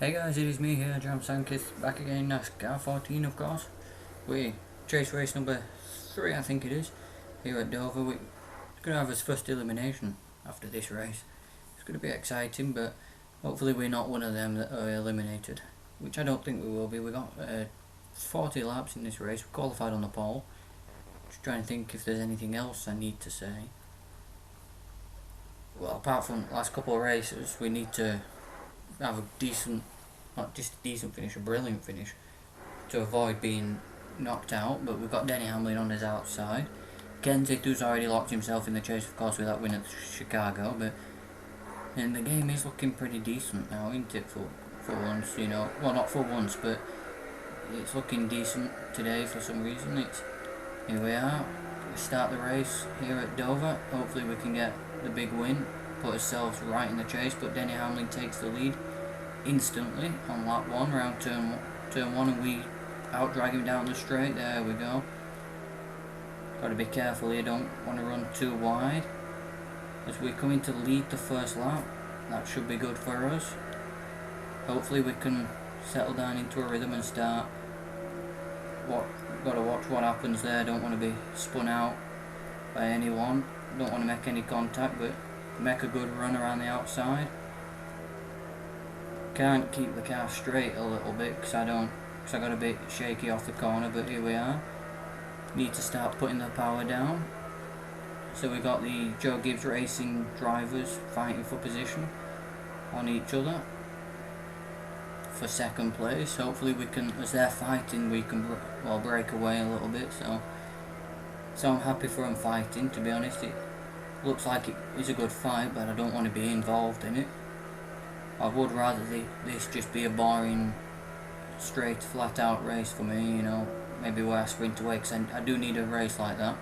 Hey guys, it is me here, Jam Sankith, back again in NASCAR 14 of course. We chase race number 3 I think it is, here at Dover. We're going to have his first elimination after this race. It's going to be exciting, but hopefully we're not one of them that are eliminated, which I don't think we will be. We got 40 laps in this race, we qualified on the pole. Just trying to think if there's anything else I need to say. Well, apart from the last couple of races, we need to have a decent, not just a decent finish, a brilliant finish, to avoid being knocked out. But we've got Denny Hamlin on his outside. Kenseth, who's already locked himself in the chase, of course, with that win at Chicago. And the game is looking pretty decent now, isn't it, for once, you know. Well, not for once, but it's looking decent today for some reason. Here we are. We start the race here at Dover. Hopefully we can get the big win, put ourselves right in the chase. But Denny Hamlin takes the lead instantly on lap 1, round turn 1, and we out-drag him down the straight. There we go. Got to be careful here, don't want to run too wide. As we come in to lead the first lap, that should be good for us. Hopefully we can settle down into a rhythm and start. Got to watch what happens there. Don't want to be spun out by anyone. Don't want to make any contact, but make a good run around the outside. Can't keep the car straight a little bit because I got a bit shaky off the corner, but here we are. Need to start putting the power down. So we got the Joe Gibbs Racing drivers fighting for position on each other for second place. Hopefully we can, as they're fighting, we can break away a little bit. So I'm happy for them fighting, to be honest. It looks like it is a good fight, but I don't want to be involved in it. I would rather this just be a boring, straight, flat out race for me, you know. Maybe where I sprint away, because I do need a race like that.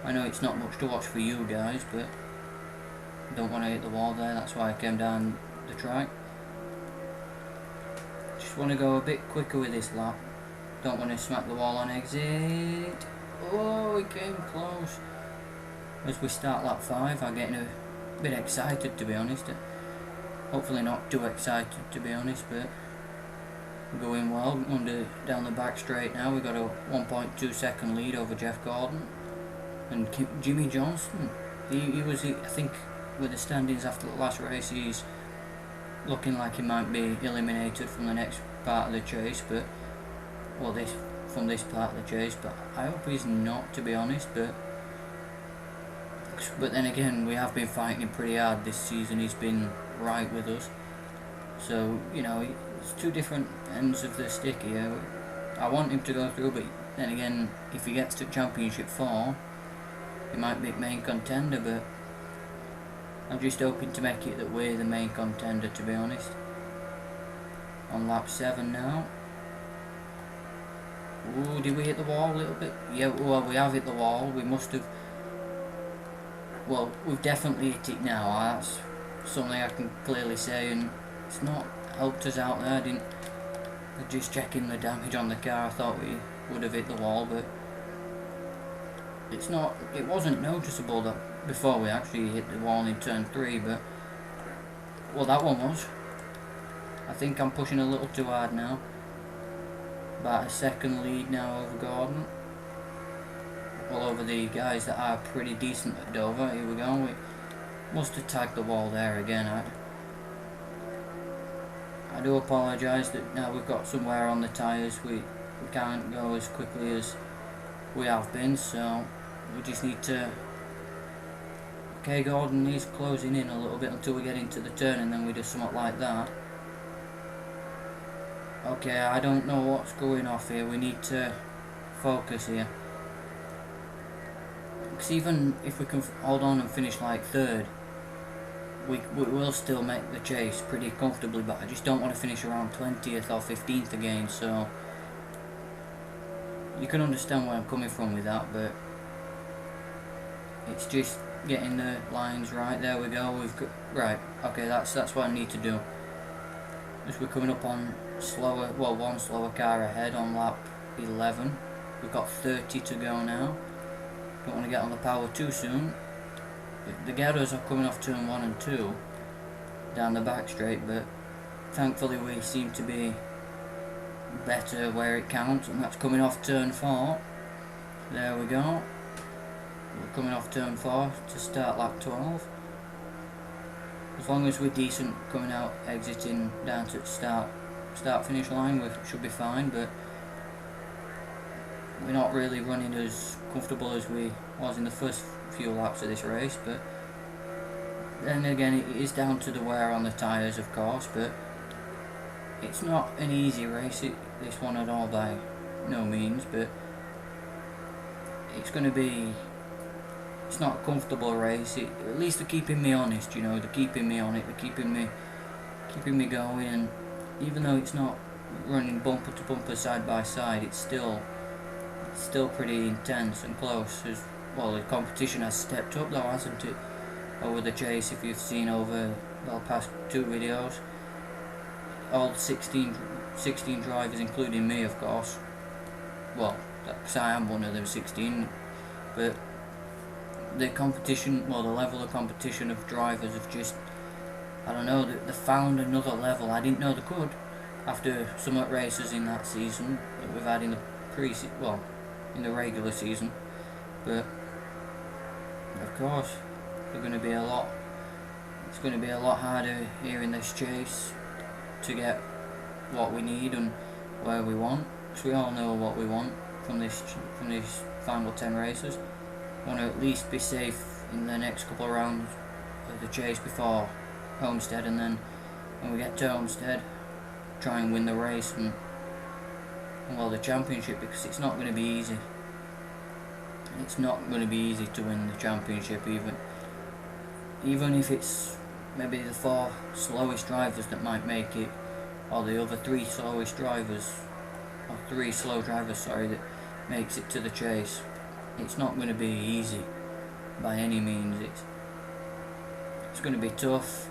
I know it's not much to watch for you guys, but I don't want to hit the wall there. That's why I came down the track. Just want to go a bit quicker with this lap. Don't want to smack the wall on exit. Oh, we came close. As we start lap 5, I'm getting a bit excited, to be honest. Hopefully not too excited, to be honest, but we're going well. Down the back straight now. We've got a 1.2 second lead over Jeff Gordon. And Jimmy Johnson, he was, I think, with the standings after the last race, he's looking like he might be eliminated from the next part of the chase, but, well, from this part of the chase, but I hope he's not, to be honest. But then again, we have been fighting him pretty hard this season. He's been right with us, so, you know, it's two different ends of the stick here. I want him to go through, but then again, if he gets to Championship 4, he might be main contender, but I'm just hoping to make it that we're the main contender, to be honest. On lap 7 now. Ooh, did we hit the wall a little bit? Yeah, well, we have hit the wall. We must have. Well, we've definitely hit it now. That's something I can clearly say, and it's not helped us out there. Just checking the damage on the car, I thought we would have hit the wall, but it's not. It wasn't noticeable that before we actually hit the wall in turn 3, but, well, that one was. I think I'm pushing a little too hard now. About a second lead now over Gordon. Well, over the guys that are pretty decent at Dover. Here we go. We must have tagged the wall there again. I do apologise that now we've got some wear on the tyres. We can't go as quickly as we have been, so we just need to. Okay, Gordon is closing in a little bit until we get into the turn, and then we do something like that. Okay, I don't know what's going off here. We need to focus here. Because even if we can hold on and finish like 3rd, we will still make the chase pretty comfortably, but I just don't want to finish around 20th or 15th again, so you can understand where I'm coming from with that, but it's just getting the lines right. There we go. We've got, right, okay, that's what I need to do. As we're coming up on slower, well, one slower car ahead on lap 11. We've got 30 to go now. Don't want to get on the power too soon. The Gathers are coming off turn 1 and 2 down the back straight, but thankfully we seem to be better where it counts, and that's coming off turn 4. There we go. We're coming off turn 4 to start lap 12. As long as we're decent coming out, exiting down to start finish line, we should be fine, but we're not really running as comfortable as we was in the first few laps of this race. But then again, it is down to the wear on the tyres, of course, but it's not an easy race, this one at all, by no means. But it's going to be, it's not a comfortable race. At least they're keeping me honest, you know, they're keeping me on it, they're keeping me going, and even though it's not running bumper to bumper side by side, it's still pretty intense and close. As well, the competition has stepped up though, hasn't it, over the chase? If you've seen over the past 2 videos, all 16 drivers, including me, of course, well, because I am one of them 16, but the competition, well, the level of competition of drivers have just, I don't know, they found another level. I didn't know they could after some races in that season that we've had in the in the regular season. But of course, it's going to be a lot harder here in this chase to get what we need and where we want, because we all know what we want from these final 10 races. We want to at least be safe in the next couple of rounds of the chase before Homestead, and then when we get to Homestead, try and win the race and well, the championship, because it's not going to be easy. It's not going to be easy to win the championship, even if it's maybe the 4 slowest drivers that might make it, or the other 3 slowest drivers, or 3 slow drivers, sorry, that makes it to the chase. It's not going to be easy by any means. It's going to be tough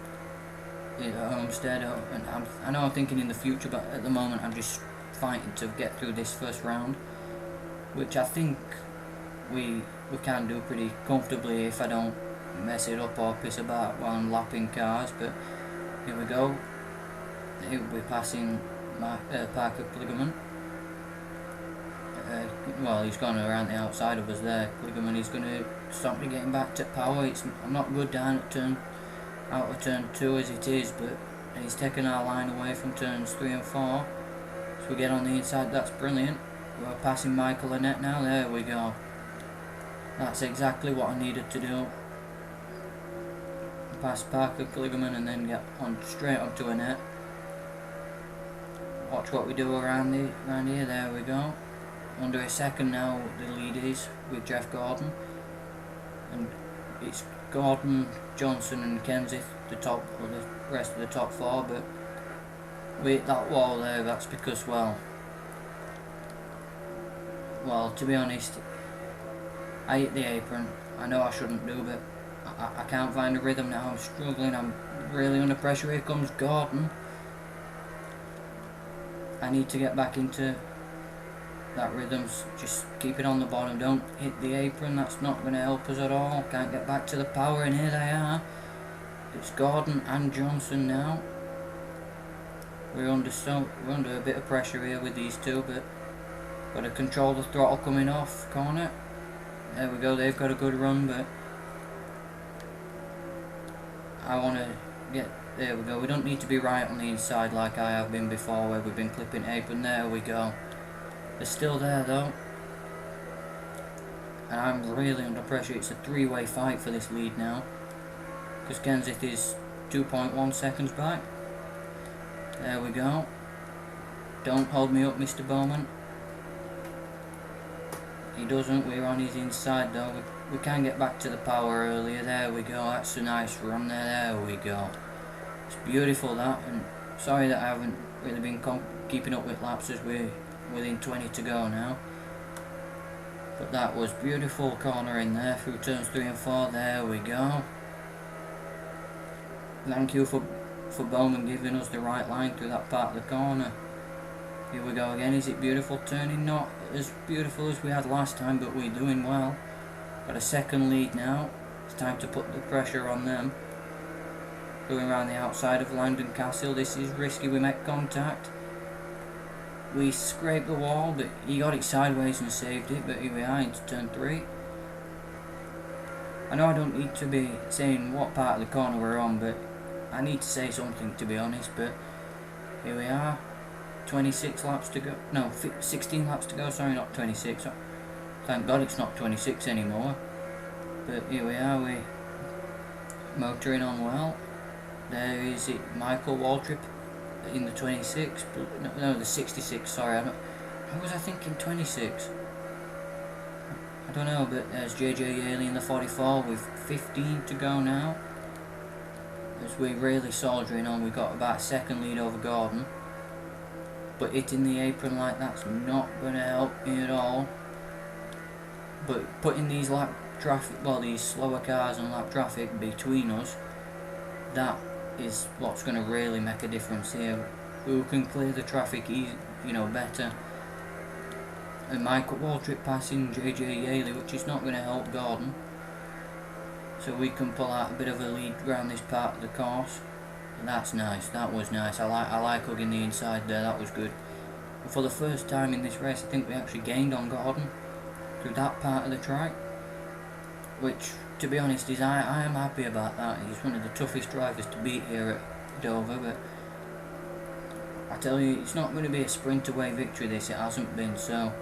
at Homestead, and I know I'm thinking in the future, but at the moment I'm just fighting to get through this first round, which I think we can do pretty comfortably if I don't mess it up or piss about while I'm lapping cars. But here we go. We're passing Park the GoDaddy. Well, he's gone around the outside of us there. Kligerman is going to stop me getting back to power. I'm not good down at out of turn 2 as it is, but he's taken our line away from turns 3 and 4. So we get on the inside. That's brilliant. We're passing Michael Annette now. There we go. That's exactly what I needed to do. Pass Parker, Kligerman, and then get on straight onto Annette. Watch what we do around here. There we go. Under a second now, the lead is with Jeff Gordon, and it's Gordon, Johnson, and Kenseth, the rest of the top 4. But we hit that wall there. That's because, well, to be honest, I hit the apron. I know I shouldn't do, but I can't find a rhythm now. I'm struggling. I'm really under pressure. Here comes Gordon. I need to get back into that rhythm. Just keep it on the bottom. Don't hit the apron. That's not going to help us at all. Can't get back to the power, and here they are. It's Gordon and Johnson now. We're under a bit of pressure here with these two, but got to control the throttle coming off corner. There we go. They've got a good run, but I want to get. There we go. We don't need to be right on the inside like I have been before, where we've been clipping apron. There we go. They're still there though, and I'm really under pressure. It's a 3-way fight for this lead now, because Kenseth is 2.1 seconds back. There we go. Don't hold me up, Mr. Bowman. He doesn't. We're on his inside though. We can get back to the power earlier. There we go. That's a nice run there. There we go. It's beautiful that. And sorry that I haven't really been keeping up with laps, as we're within 20 to go now. But that was beautiful cornering there through turns 3 and 4. There we go. Thank you for Bowman giving us the right line through that part of the corner. Here we go again. Is it beautiful turning? Not as beautiful as we had last time, but we're doing well. Got a second lead now. It's time to put the pressure on them. going around the outside of Langdon Castle. This is risky. We make contact. We scraped the wall, but he got it sideways and saved it. But here we are into turn 3. I know I don't need to be saying what part of the corner we're on, but I need to say something, to be honest. But here we are, 26 laps to go. No, 16 laps to go. Sorry, not 26. Thank God it's not 26 anymore. But here we are, we're motoring on well. There is it, Michael Waltrip in the 26. No, the 66. Sorry, how was I thinking 26? I don't know, but there's JJ Yaley in the 44 with 15 to go now. As we're really soldiering on, we've got about a second lead over Gordon. But hitting the apron like that's not going to help me at all. But putting these lap traffic, well, these slower cars and lap traffic between us, that is what's going to really make a difference here. Who can clear the traffic, better. And Michael Waltrip passing JJ Yaley, which is not going to help Gordon. So we can pull out a bit of a lead around this part of the course. And that's nice, that was nice. I like hugging the inside there, that was good. And for the first time in this race, I think we actually gained on Gordon through that part of the track. Which, to be honest, I am happy about that. He's one of the toughest drivers to beat here at Dover, but I tell you, it's not going to be a sprint away victory this, it hasn't been. So,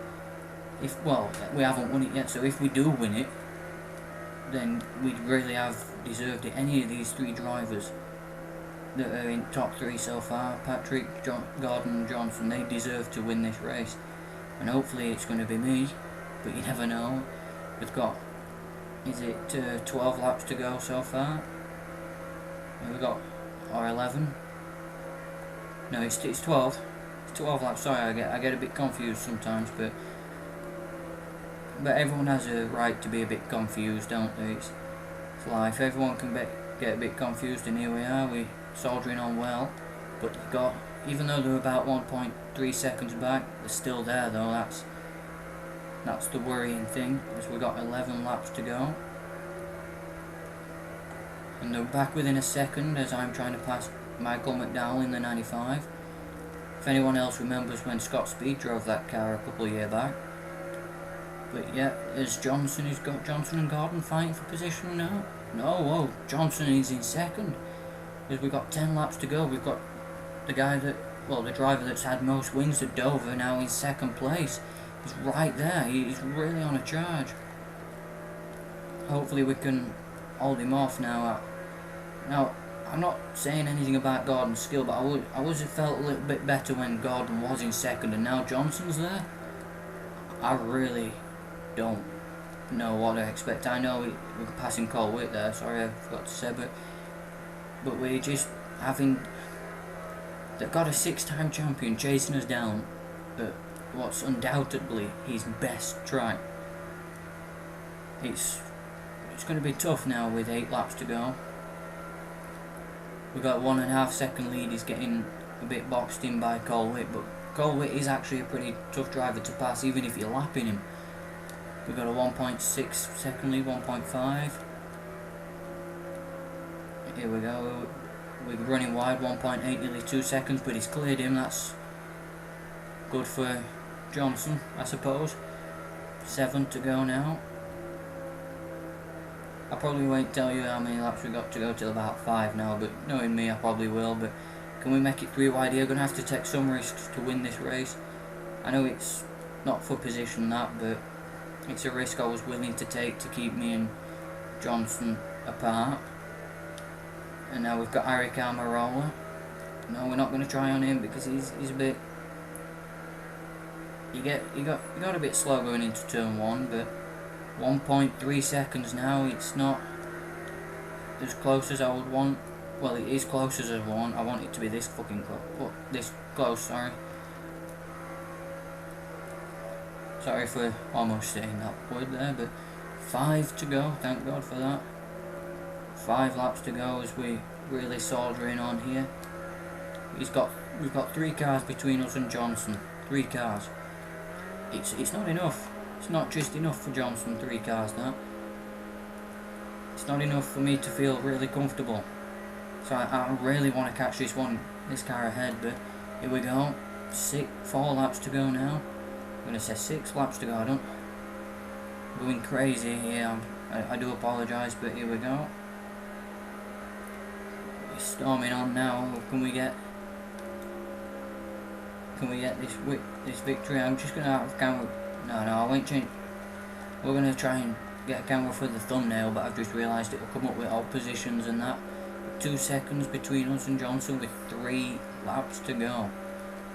we haven't won it yet, so if we do win it, then we'd really have deserved it. Any of these 3 drivers that are in top 3 so far, Patrick, Gordon and Johnson, they deserve to win this race. And hopefully it's going to be me, but you never know. We've got, 12 laps to go so far? We've got, or 11? No, it's 12. It's 12 laps, sorry, I get a bit confused sometimes, but everyone has a right to be a bit confused, don't they? It's life. Everyone can get a bit confused, and here we are. We're soldiering on well, but even though they're about 1.3 seconds back, they're still there though. That's the worrying thing, as we've got 11 laps to go. And they're back within a second as I'm trying to pass Michael McDowell in the 95. If anyone else remembers when Scott Speed drove that car a couple of years back. But yeah, there's Johnson. He's got Johnson and Gordon fighting for position now. No, whoa, Johnson is in second. As we've got 10 laps to go, we've got the driver that's had most wins at Dover now in second place. He's right there. He's really on a charge. Hopefully we can hold him off now. Now, I'm not saying anything about Gordon's skill, but I would have felt a little bit better when Gordon was in second and now Johnson's there. I really don't know what to expect. I know we're passing Cole Witt there, sorry I forgot to say, but we're just they've got a 6-time champion chasing us down at what's undoubtedly his best track. It's going to be tough now with 8 laps to go. We've got 1.5 second lead. He's getting a bit boxed in by Cole Witt, but Cole Witt is actually a pretty tough driver to pass, even if you're lapping him. We've got a 1.6 second lead, 1.5. Here we go. We're running wide, 1.8, nearly 2 seconds, but he's cleared him. That's good for Johnson, I suppose. 7 to go now. I probably won't tell you how many laps we've got to go till about 5 now, but knowing me, I probably will. But can we make it 3 wide here? Going to have to take some risks to win this race. I know it's not for position that, but it's a risk I was willing to take to keep me and Johnson apart. And now we've got Eric Almirola. No, we're not going to try on him because he's a bit. You got a bit slow going into turn 1, but 1.3 seconds now. It's not as close as I would want. Well, it is close as I want. I want it to be this fucking close. This close, sorry. Sorry for almost saying that word there, but 5 to go. Thank God for that. 5 laps to go as we really soldiering on here. We've got 3 cars between us and Johnson. 3 cars. It's not enough. It's not just enough for Johnson. 3 cars. That. It's not enough for me to feel really comfortable. So I really want to catch this car ahead, but here we go. 4 laps to go now. I'm going to say 6 laps to go. I don't... Going crazy here. I do apologise, but here we go. We're storming on now. Can we get this victory? I'm just going to have a camera... No, I won't change... We're going to try and get a camera for the thumbnail, but I've just realised it will come up with all positions and that. 2 seconds between us and Johnson with 3 laps to go.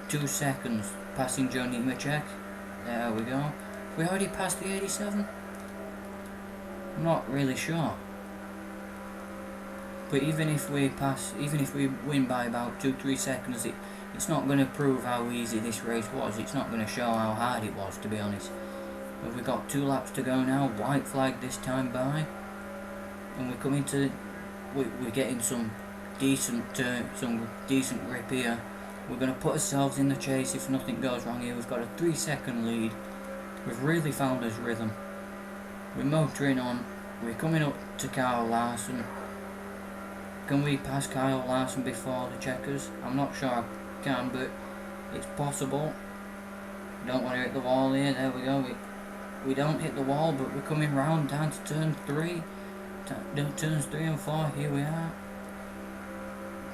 2 seconds passing Johnny Machek. There we go. We already passed the 87? I'm not really sure. But even if we win by about 2-3 seconds, it's not going to prove how easy this race was. It's not going to show how hard it was, to be honest. But we've got 2 laps to go now. White flag this time by. And we're coming to... We're getting some decent grip here. We're going to put ourselves in the chase if nothing goes wrong here. We've got a 3-second lead. We've really found us rhythm. We're motoring on. We're coming up to Kyle Larson. Can we pass Kyle Larson before the checkers? I'm not sure I can, but it's possible. Don't want to hit the wall here. There we go. We don't hit the wall, but we're coming round down to turn 3. Turns 3 and 4, here we are.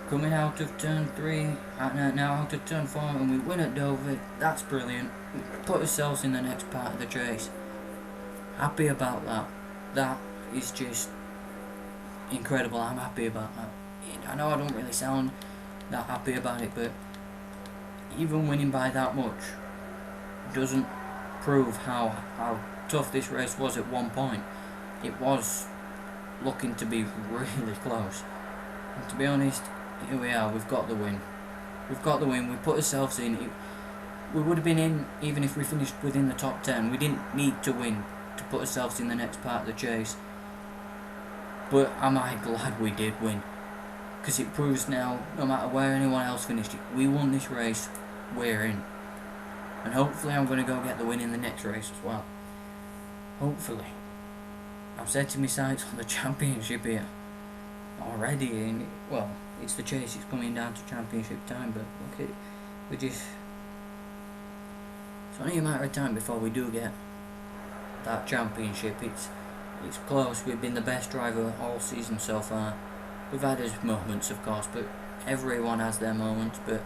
Coming out of turn 3, now out of turn 4, and we win at Dover. That's brilliant. We put ourselves in the next part of the chase. Happy about that. That is just incredible. I'm happy about that. I know I don't really sound that happy about it, but even winning by that much doesn't prove how tough this race was at one point. It was looking to be really close. And to be honest, here we are, we've got the win. We've got the win, we put ourselves in. We would have been in even if we finished within the top 10. We didn't need to win to put ourselves in the next part of the chase. But am I glad we did win. Because it proves now, no matter where anyone else finished it, we won this race, we're in. And hopefully I'm going to go get the win in the next race as well. Hopefully. I've setting my sights on the championship here already, and well, it's the chase, it's coming down to championship time, but look at it's only a matter of time before we do get that championship. It's close. We've been the best driver all season so far. We've had his moments, of course, but everyone has their moments, but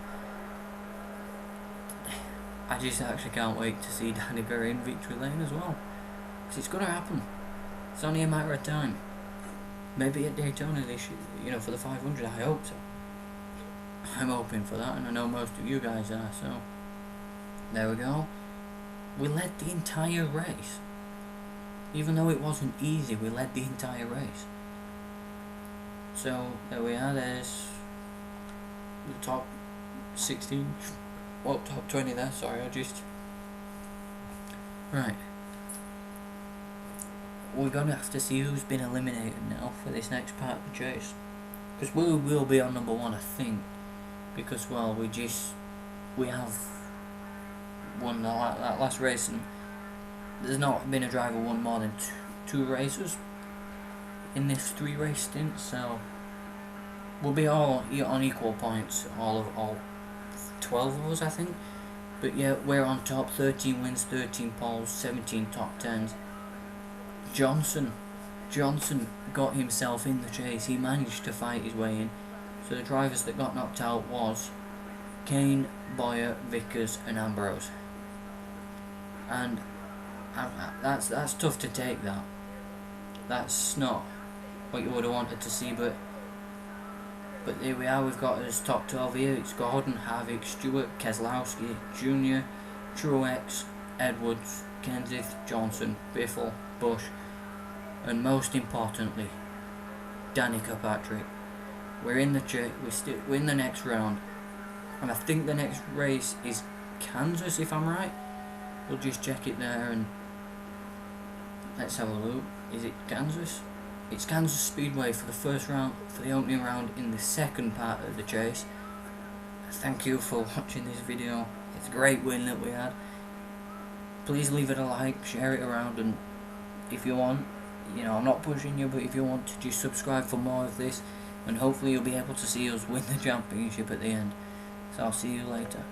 I just actually can't wait to see Danica in victory lane as well, because it's going to happen. It's only a matter of time. Maybe at Daytona this year, for the 500, I hope so. I'm hoping for that, and I know most of you guys are, so there we go. We led the entire race. Even though it wasn't easy, we led the entire race. So there we are, there's the top 16, well, top 20 there, sorry, right. We're going to have to see who's been eliminated now for this next part of the chase. Because we will be on number 1, I think. Because, well, we have won that last race, and there's not been a driver won more than two races in this 3-race stint, so we'll be all on equal points, all 12 of us, I think. But yeah, we're on top, 13 wins, 13 poles, 17 top 10s. Johnson got himself in the chase. He managed to fight his way in. So the drivers that got knocked out was Kane, Boyer, Vickers and Ambrose. And that's tough to take, that. That's not what you would have wanted to see, but here we are. We've got as top 12 here. It's Gordon, Harvick, Stewart, Keselowski, Jr., Truex, Edwards, Kenseth, Johnson, Biffle, Bush, and most importantly, Danica Patrick. We're in the we're in the next round, and I think the next race is Kansas, if I'm right. We'll just check it there, and let's have a look. Is it Kansas? It's Kansas Speedway for the first round, for the opening round in the second part of the chase. Thank you for watching this video. It's a great win that we had. Please leave it a like, share it around, and if you want, I'm not pushing you, but if you want to just subscribe for more of this, and hopefully you'll be able to see us win the championship at the end. So I'll see you later.